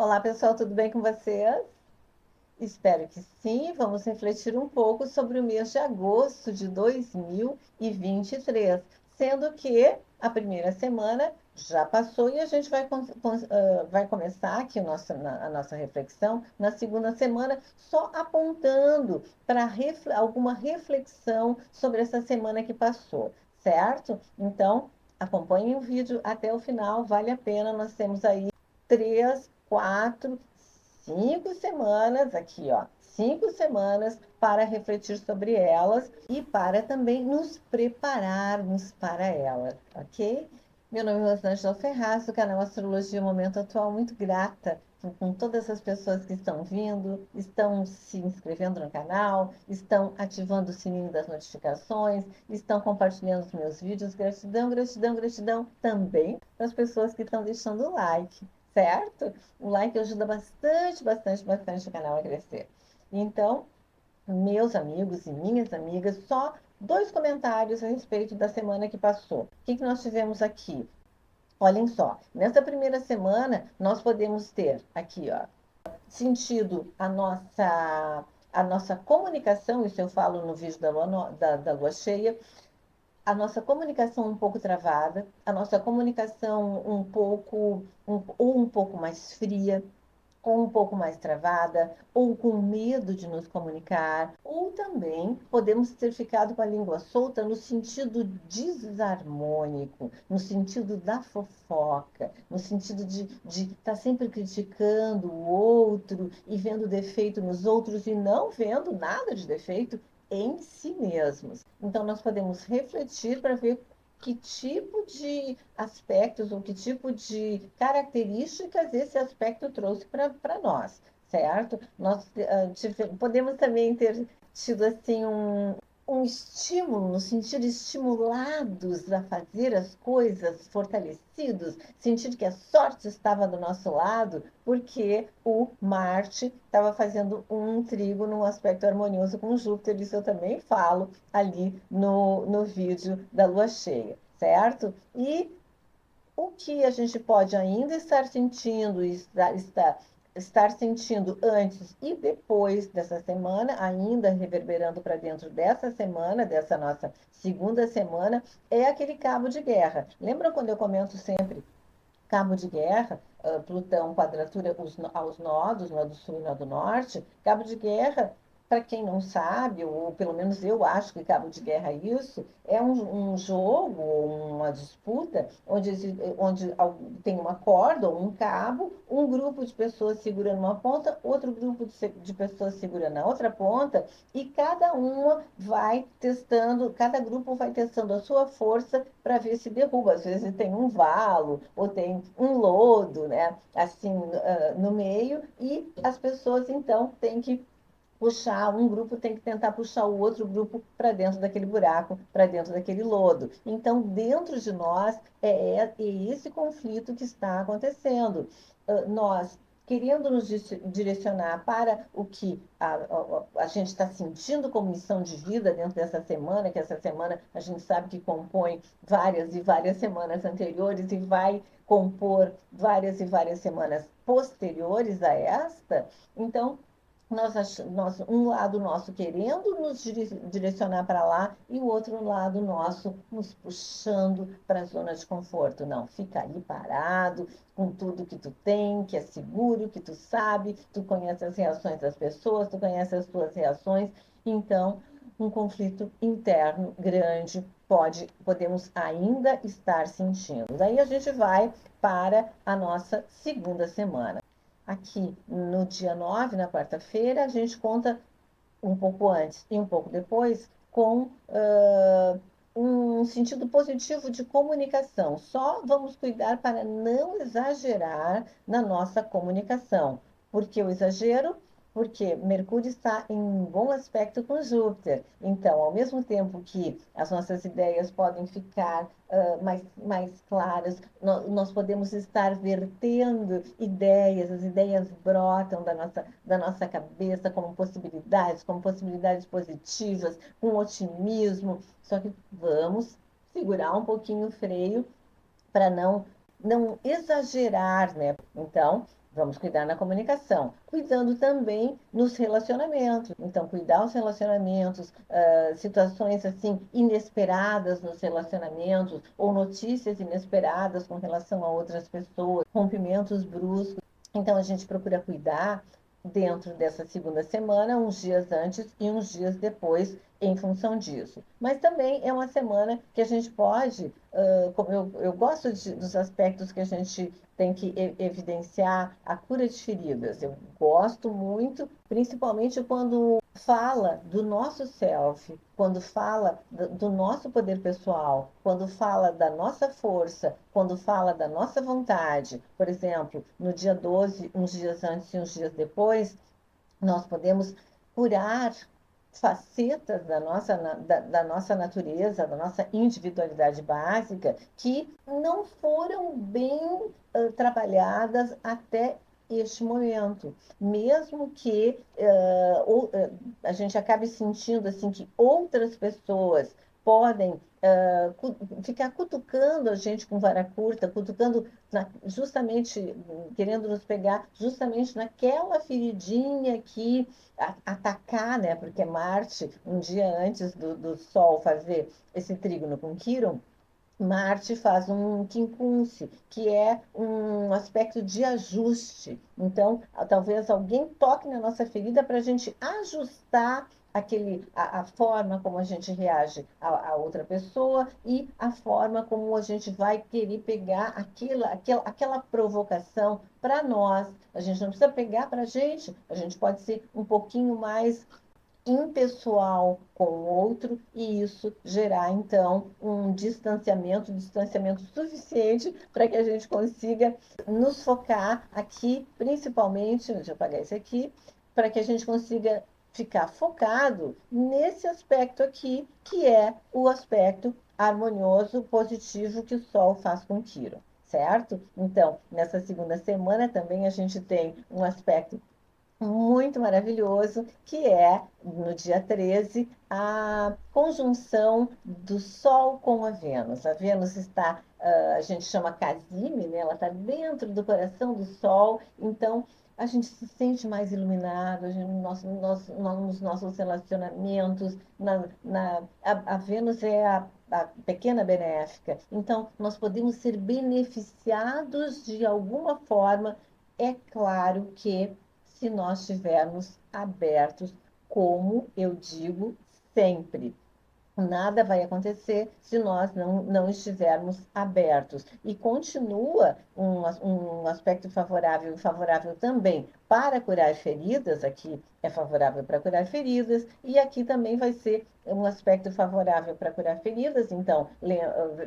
Olá, pessoal, tudo bem com vocês? Espero que sim. Vamos refletir um pouco sobre o mês de agosto de 2023, sendo que a primeira semana já passou e a gente vai começar aqui a nossa reflexão na segunda semana, só apontando para alguma reflexão sobre essa semana que passou, certo? Então, acompanhem o vídeo até o final, vale a pena. Nós temos aí 3, 4, 5 semanas aqui, ó, 5 semanas para refletir sobre elas e para também nos prepararmos para elas, ok? Meu nome é Rosângela Ferraz, do canal Astrologia Momento Atual, muito grata com todas as pessoas que estão vindo, estão se inscrevendo no canal, estão ativando o sininho das notificações, estão compartilhando os meus vídeos. Gratidão, gratidão, gratidão também para as pessoas que estão deixando o like, certo? O like ajuda bastante, bastante, bastante o canal a crescer. Então, meus amigos e minhas amigas, só 2 comentários a respeito da semana que passou. O que nós tivemos aqui? Olhem só, nessa primeira semana, nós podemos ter aqui, ó, sentido a nossa comunicação, isso eu falo no vídeo da lua cheia, a nossa comunicação um pouco travada, a nossa comunicação um pouco mais fria, ou um pouco mais travada, ou com medo de nos comunicar, ou também podemos ter ficado com a língua solta no sentido desarmônico, no sentido da fofoca, no sentido de estar sempre criticando o outro e vendo defeito nos outros e não vendo nada de defeito em si mesmos. Então, nós podemos refletir para ver que tipo de aspectos ou que tipo de características esse aspecto trouxe para nós, certo? Nós podemos também ter tido assim um estímulo, no sentido de estimulados a fazer as coisas, fortalecidos, sentir que a sorte estava do nosso lado, porque o Marte estava fazendo um trígono, num aspecto harmonioso com Júpiter, isso eu também falo ali no vídeo da lua cheia, certo? E o que a gente pode ainda estar sentindo, estar sentindo antes e depois dessa semana, ainda reverberando para dentro dessa semana, dessa nossa segunda semana, é aquele cabo de guerra. Lembra quando eu comento sempre cabo de guerra, Plutão, quadratura aos nodos, nó do sul e nó do norte? Cabo de guerra, para quem não sabe, ou pelo menos eu acho que cabo de guerra é isso, é um jogo, uma disputa, onde tem uma corda ou um cabo, um grupo de pessoas segurando uma ponta, outro grupo de pessoas segurando a outra ponta, e cada grupo vai testando a sua força para ver se derruba. Às vezes tem um valo ou tem um lodo, né? Assim, no meio, e as pessoas então têm que puxar, um grupo tem que tentar puxar o outro grupo para dentro daquele buraco, para dentro daquele lodo. Então, dentro de nós, é esse conflito que está acontecendo. Nós querendo nos direcionar para o que a gente está sentindo como missão de vida dentro dessa semana, que essa semana a gente sabe que compõe várias e várias semanas anteriores e vai compor várias e várias semanas posteriores a esta. Então, um lado nosso querendo nos direcionar para lá e o outro lado nosso nos puxando para a zona de conforto. Não, fica ali parado, com tudo que tu tem, que é seguro, que tu sabe, tu conhece as reações das pessoas, tu conhece as tuas reações. Então, um conflito interno grande podemos ainda estar sentindo. Daí a gente vai para a nossa segunda semana. Aqui no dia 9, na quarta-feira, a gente conta um pouco antes e um pouco depois com um sentido positivo de comunicação. Só vamos cuidar para não exagerar na nossa comunicação. Por que o exagero? Porque Mercúrio está em um bom aspecto com Júpiter. Então, ao mesmo tempo que as nossas ideias podem ficar mais claras, nós podemos estar vertendo ideias, as ideias brotam da nossa cabeça como possibilidades positivas, com otimismo. Só que vamos segurar um pouquinho o freio para não exagerar, né? Então, Vamos cuidar na comunicação, cuidando também nos relacionamentos. Então, cuidar os relacionamentos, situações assim inesperadas nos relacionamentos, ou notícias inesperadas com relação a outras pessoas, rompimentos bruscos. Então, a gente procura cuidar dentro dessa segunda semana, uns dias antes e uns dias depois, em função disso. Mas também é uma semana que a gente pode, como eu gosto dos aspectos que a gente tem que evidenciar a cura de feridas. Eu gosto muito, principalmente quando fala do nosso self, quando fala do nosso poder pessoal, quando fala da nossa força, quando fala da nossa vontade. Por exemplo, no dia 12, uns dias antes e uns dias depois, nós podemos curar facetas da nossa natureza, da nossa individualidade básica, que não foram bem trabalhadas até este momento, mesmo que a gente acabe sentindo assim que outras pessoas podem ficar cutucando a gente com vara curta, cutucando justamente querendo nos pegar justamente naquela feridinha que atacar, né? Porque Marte, um dia antes do Sol fazer esse trígono com Quirón, Marte faz um quincunce, que é um aspecto de ajuste. Então, talvez alguém toque na nossa ferida para a gente ajustar a forma como a gente reage a outra pessoa e a forma como a gente vai querer pegar aquela provocação para nós. A gente não precisa pegar para a gente pode ser um pouquinho mais impessoal com o outro e isso gerar então um distanciamento suficiente para que a gente consiga nos focar aqui, principalmente, deixa eu apagar isso aqui, para que a gente consiga ficar focado nesse aspecto aqui, que é o aspecto harmonioso, positivo que o Sol faz com Quirón, certo? Então, nessa segunda semana também a gente tem um aspecto muito maravilhoso, que é, no dia 13, a conjunção do Sol com a Vênus. A Vênus está, a gente chama Casime, né? Ela está dentro do coração do Sol, então a gente se sente mais iluminado, nos nossos relacionamentos, a Vênus é a pequena benéfica, então nós podemos ser beneficiados de alguma forma, é claro que se nós estivermos abertos, como eu digo sempre. Nada vai acontecer se nós não estivermos abertos. E continua um aspecto favorável e favorável também para curar feridas, aqui é favorável para curar feridas, e aqui também vai ser um aspecto favorável para curar feridas. Então,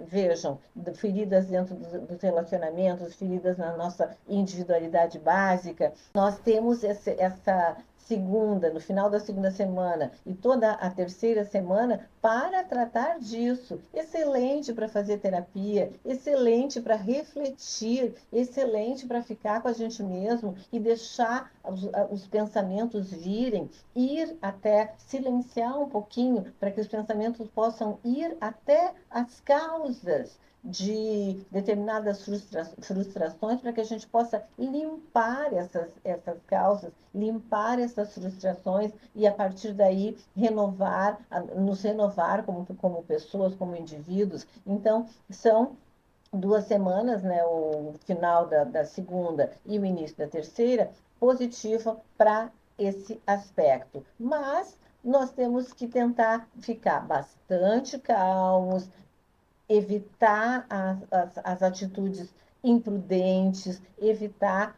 vejam, feridas dentro dos relacionamentos, feridas na nossa individualidade básica. Nós temos essa segunda, no final da segunda semana e toda a terceira semana para tratar disso. Excelente para fazer terapia, excelente para refletir, excelente para ficar com a gente mesmo e deixar os pensamentos virem, ir até silenciar um pouquinho para que os pensamentos possam ir até as causas de determinadas frustrações para que a gente possa limpar essas causas, limpar essas frustrações e, a partir daí, nos renovar como pessoas, como indivíduos. Então, são 2 semanas, né, o final da segunda e o início da terceira, positiva para esse aspecto. Mas nós temos que tentar ficar bastante calmos, evitar as atitudes imprudentes, evitar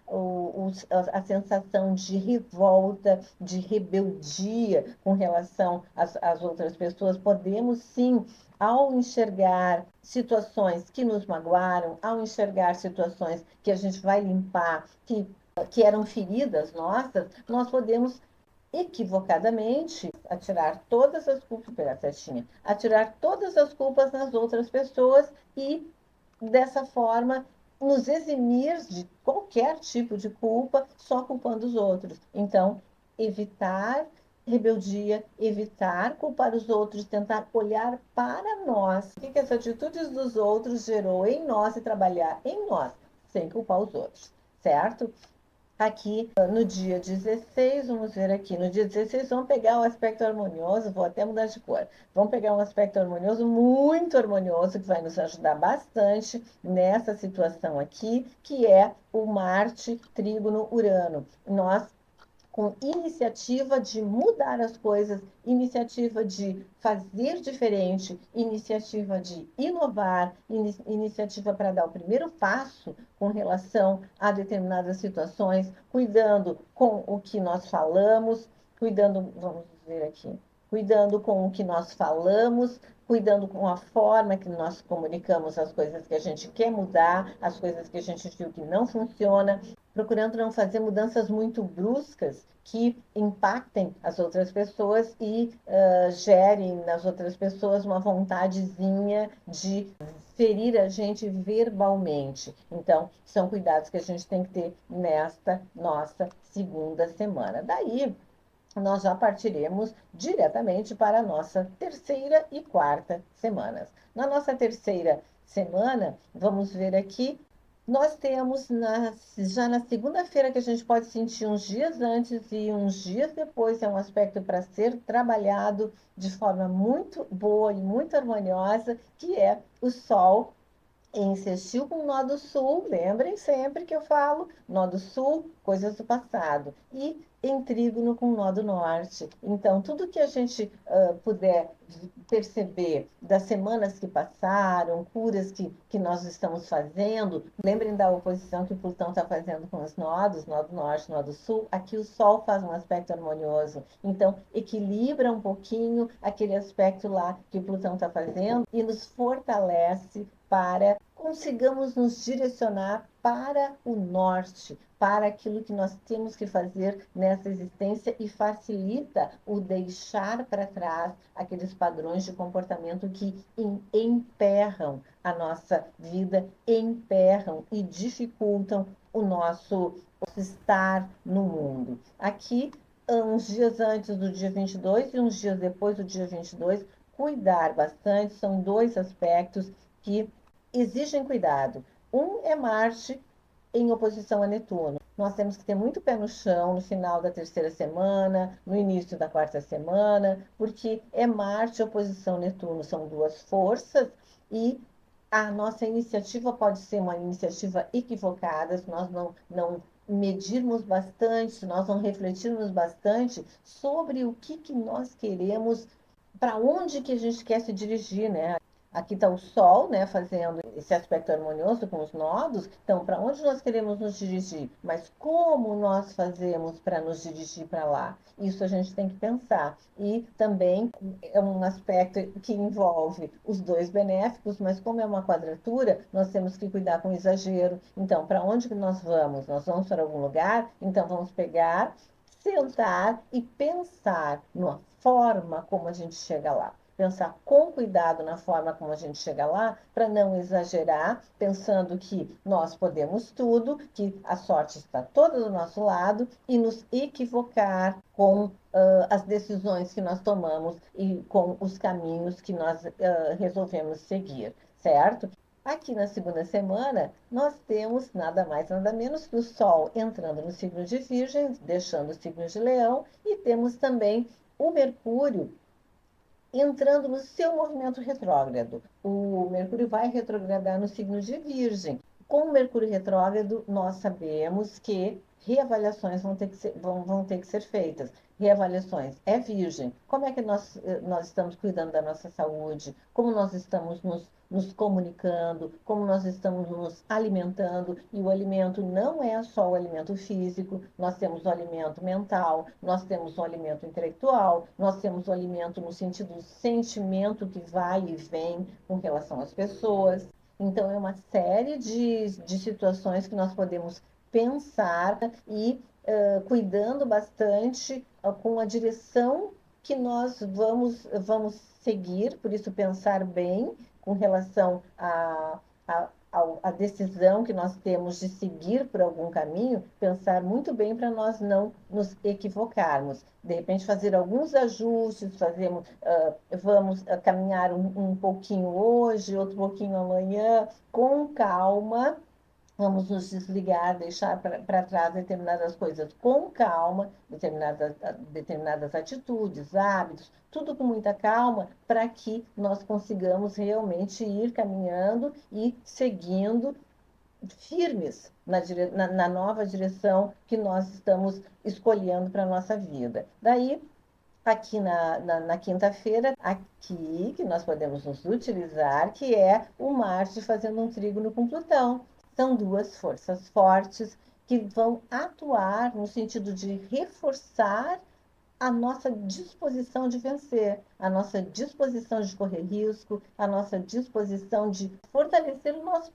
a sensação de revolta, de rebeldia com relação às outras pessoas. Podemos sim, ao enxergar situações que nos magoaram, ao enxergar situações que a gente vai limpar, que eram feridas nossas, nós podemos equivocadamente atirar todas as culpas pela cestinha, atirar todas as culpas nas outras pessoas e dessa forma nos eximir de qualquer tipo de culpa só culpando os outros. Então, evitar rebeldia, evitar culpar os outros, tentar olhar para nós, o que as atitudes dos outros gerou em nós e trabalhar em nós, sem culpar os outros, certo? Aqui no dia 16, vamos ver aqui, no dia 16 vamos pegar o aspecto harmonioso, vou até mudar de cor. Vamos pegar um aspecto harmonioso, muito harmonioso, que vai nos ajudar bastante nessa situação aqui, que é o Marte trígono Urano. Nós com iniciativa de mudar as coisas, iniciativa de fazer diferente, iniciativa de inovar, iniciativa para dar o primeiro passo com relação a determinadas situações, cuidando com o que nós falamos, cuidando, vamos ver aqui, cuidando com o que nós falamos, cuidando com a forma que nós comunicamos as coisas que a gente quer mudar, as coisas que a gente viu que não funciona, procurando não fazer mudanças muito bruscas que impactem as outras pessoas e gerem nas outras pessoas uma vontadezinha de ferir a gente verbalmente. Então, são cuidados que a gente tem que ter nesta nossa segunda semana. Daí, nós já partiremos diretamente para a nossa terceira e quarta semanas. Na nossa terceira semana, vamos ver aqui, nós temos já na segunda-feira, que a gente pode sentir uns dias antes e uns dias depois, é um aspecto para ser trabalhado de forma muito boa e muito harmoniosa, que é o Sol insistiu com o nó do sul, lembrem sempre que eu falo, nó do sul, coisas do passado, e em trígono com o nó do norte. Então, tudo que a gente puder perceber das semanas que passaram, curas que nós estamos fazendo, lembrem da oposição que o Plutão está fazendo com os nodos, nó do norte, nó do sul, aqui o Sol faz um aspecto harmonioso. Então, equilibra um pouquinho aquele aspecto lá que o Plutão está fazendo e nos fortalece para consigamos nos direcionar para o norte, para aquilo que nós temos que fazer nessa existência e facilita o deixar para trás aqueles padrões de comportamento que emperram a nossa vida, emperram e dificultam o nosso estar no mundo. Aqui, uns dias antes do dia 22 e uns dias depois do dia 22, cuidar bastante, são dois aspectos que exigem cuidado. Um é Marte em oposição a Netuno. Nós temos que ter muito pé no chão no final da terceira semana, no início da quarta semana, porque é Marte oposição Netuno, são duas forças e a nossa iniciativa pode ser uma iniciativa equivocada se nós não medirmos bastante, se nós não refletirmos bastante sobre o que nós queremos, para onde que a gente quer se dirigir, né? Aqui está o Sol, né, fazendo esse aspecto harmonioso com os nodos. Então, para onde nós queremos nos dirigir? Mas como nós fazemos para nos dirigir para lá? Isso a gente tem que pensar. E também é um aspecto que envolve os dois benéficos, mas como é uma quadratura, nós temos que cuidar com o exagero. Então, para onde que nós vamos? Nós vamos para algum lugar? Então, vamos pegar, sentar e pensar na forma como a gente chega lá, pensar com cuidado na forma como a gente chega lá, para não exagerar, pensando que nós podemos tudo, que a sorte está toda do nosso lado e nos equivocar com as decisões que nós tomamos e com os caminhos que nós resolvemos seguir, certo? Aqui na segunda semana, nós temos nada mais, nada menos que o Sol entrando no signo de Virgem, deixando o signo de Leão, e temos também o Mercúrio entrando no seu movimento retrógrado. O Mercúrio vai retrogradar no signo de Virgem. Com o Mercúrio retrógrado, nós sabemos que reavaliações vão ter que ser feitas. Reavaliações é Virgem. Como é que nós estamos cuidando da nossa saúde? Como nós estamos nos comunicando? Como nós estamos nos alimentando? E o alimento não é só o alimento físico, nós temos o alimento mental, nós temos o alimento intelectual, nós temos o alimento no sentido do sentimento que vai e vem com relação às pessoas. Então, é uma série de situações que nós podemos pensar e cuidando bastante com a direção que nós vamos seguir, por isso pensar bem com relação a decisão que nós temos de seguir por algum caminho, pensar muito bem para nós não nos equivocarmos. De repente, fazer alguns ajustes, vamos caminhar um pouquinho hoje, outro pouquinho amanhã, com calma, Vamos nos desligar, deixar para trás determinadas coisas com calma, determinadas atitudes, hábitos, tudo com muita calma, para que nós consigamos realmente ir caminhando e seguindo firmes na nova direção que nós estamos escolhendo para a nossa vida. Daí, aqui na quinta-feira, aqui que nós podemos nos utilizar, que é o Marte fazendo um trígono com Plutão. São duas forças fortes que vão atuar no sentido de reforçar a nossa disposição de vencer, a nossa disposição de correr risco, a nossa disposição de fortalecer o nosso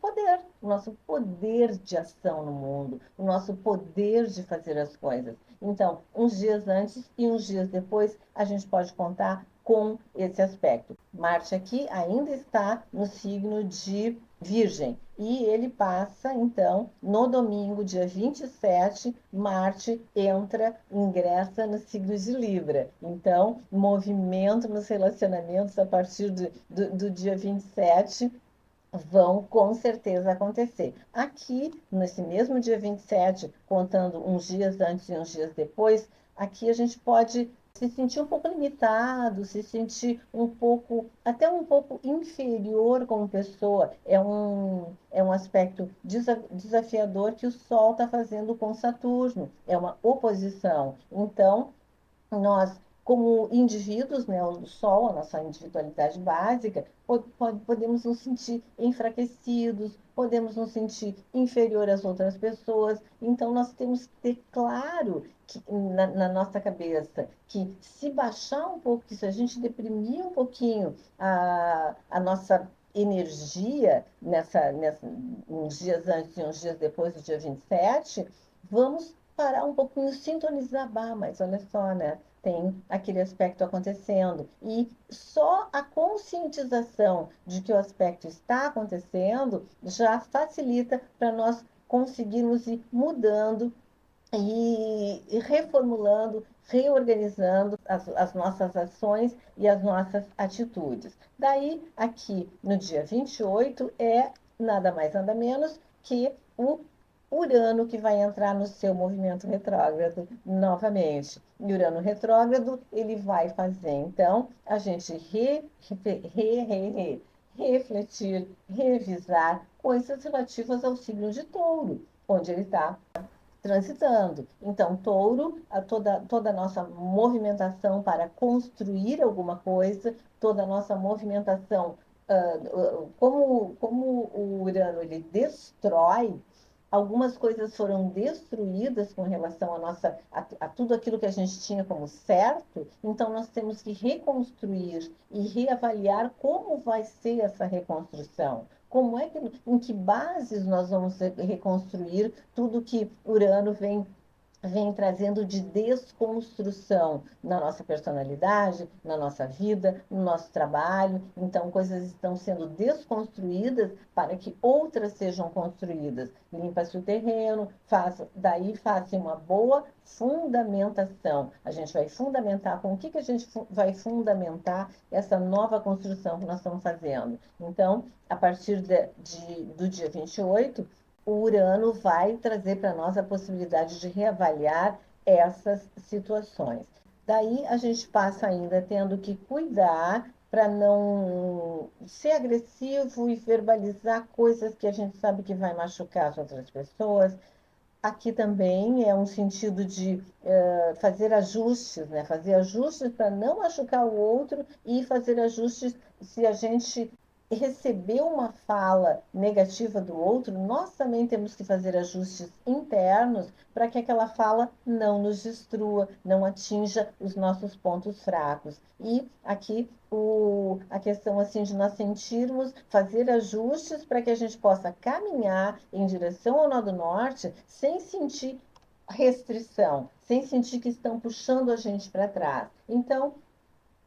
poder de ação no mundo, o nosso poder de fazer as coisas. Então, uns dias antes e uns dias depois, a gente pode contar com esse aspecto. Marte aqui ainda está no signo de Virgem. E ele passa, então, no domingo, dia 27, Marte ingressa no signo de Libra. Então, movimento nos relacionamentos a partir do dia 27 vão com certeza acontecer. Aqui, nesse mesmo dia 27, contando uns dias antes e uns dias depois, aqui a gente pode se sentir um pouco limitado, se sentir um pouco, até um pouco inferior como pessoa. É um aspecto desafiador que o Sol está fazendo com Saturno. É uma oposição. Então, nós, como indivíduos, né, o Sol, a nossa individualidade básica, podemos nos sentir enfraquecidos, podemos nos sentir inferior às outras pessoas. Então, nós temos que ter claro que, na nossa cabeça que se baixar um pouco, que se a gente deprimir um pouquinho a nossa energia uns dias antes e uns dias depois do dia 27, vamos parar um pouquinho, sintonizar, mas olha só, né? Tem aquele aspecto acontecendo. E só a conscientização de que o aspecto está acontecendo já facilita para nós conseguirmos ir mudando e reformulando, reorganizando as nossas ações e as nossas atitudes. Daí, aqui no dia 28, é nada mais nada menos que o Urano que vai entrar no seu movimento retrógrado novamente. E Urano retrógrado, ele vai fazer, então, a gente refletir, revisar coisas relativas ao signo de Touro, onde ele está transitando. Então, Touro, toda a nossa movimentação para construir alguma coisa, toda a nossa movimentação, como o Urano ele destrói, algumas coisas foram destruídas com relação a tudo aquilo que a gente tinha como certo, então nós temos que reconstruir e reavaliar como vai ser essa reconstrução. Em que bases nós vamos reconstruir tudo que Urano vem trazendo de desconstrução na nossa personalidade, na nossa vida, no nosso trabalho. Então, coisas estão sendo desconstruídas para que outras sejam construídas. Limpa-se o terreno, faça uma boa fundamentação. A gente vai fundamentar, com o que a gente vai fundamentar essa nova construção que nós estamos fazendo? Então, a partir do dia 28, o Urano vai trazer para nós a possibilidade de reavaliar essas situações. Daí a gente passa ainda tendo que cuidar para não ser agressivo e verbalizar coisas que a gente sabe que vai machucar as outras pessoas. Aqui também é um sentido de fazer ajustes, né? Fazer ajustes para não machucar o outro e fazer ajustes se a gente receber uma fala negativa do outro, nós também temos que fazer ajustes internos para que aquela fala não nos destrua, não atinja os nossos pontos fracos. E aqui a questão assim de nós sentirmos, fazer ajustes para que a gente possa caminhar em direção ao Nó do Norte sem sentir restrição, sem sentir que estão puxando a gente para trás. Então,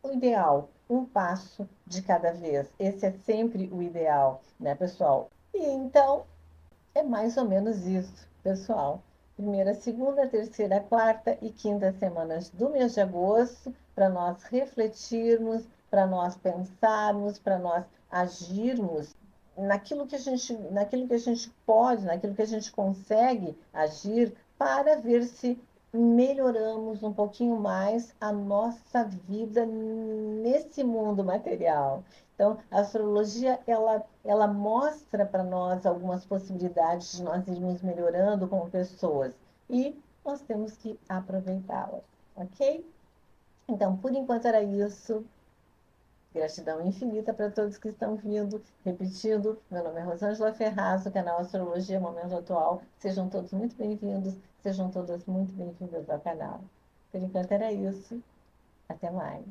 o ideal, um passo de cada vez. Esse é sempre o ideal, né, pessoal? E então, é mais ou menos isso, pessoal. Primeira, segunda, terceira, quarta e quinta semanas do mês de agosto, para nós refletirmos, para nós pensarmos, para nós agirmos naquilo que a gente pode, naquilo que a gente consegue agir para ver se melhoramos um pouquinho mais a nossa vida nesse mundo material. Então, a astrologia, ela mostra para nós algumas possibilidades de nós irmos melhorando como pessoas e nós temos que aproveitá-las, ok? Então, por enquanto era isso. Gratidão infinita para todos que estão vindo. Repetindo, meu nome é Rosângela Ferraz, do canal Astrologia Momento Atual. Sejam todos muito bem-vindos, sejam todas muito bem-vindas ao canal. Por enquanto era isso. Até mais.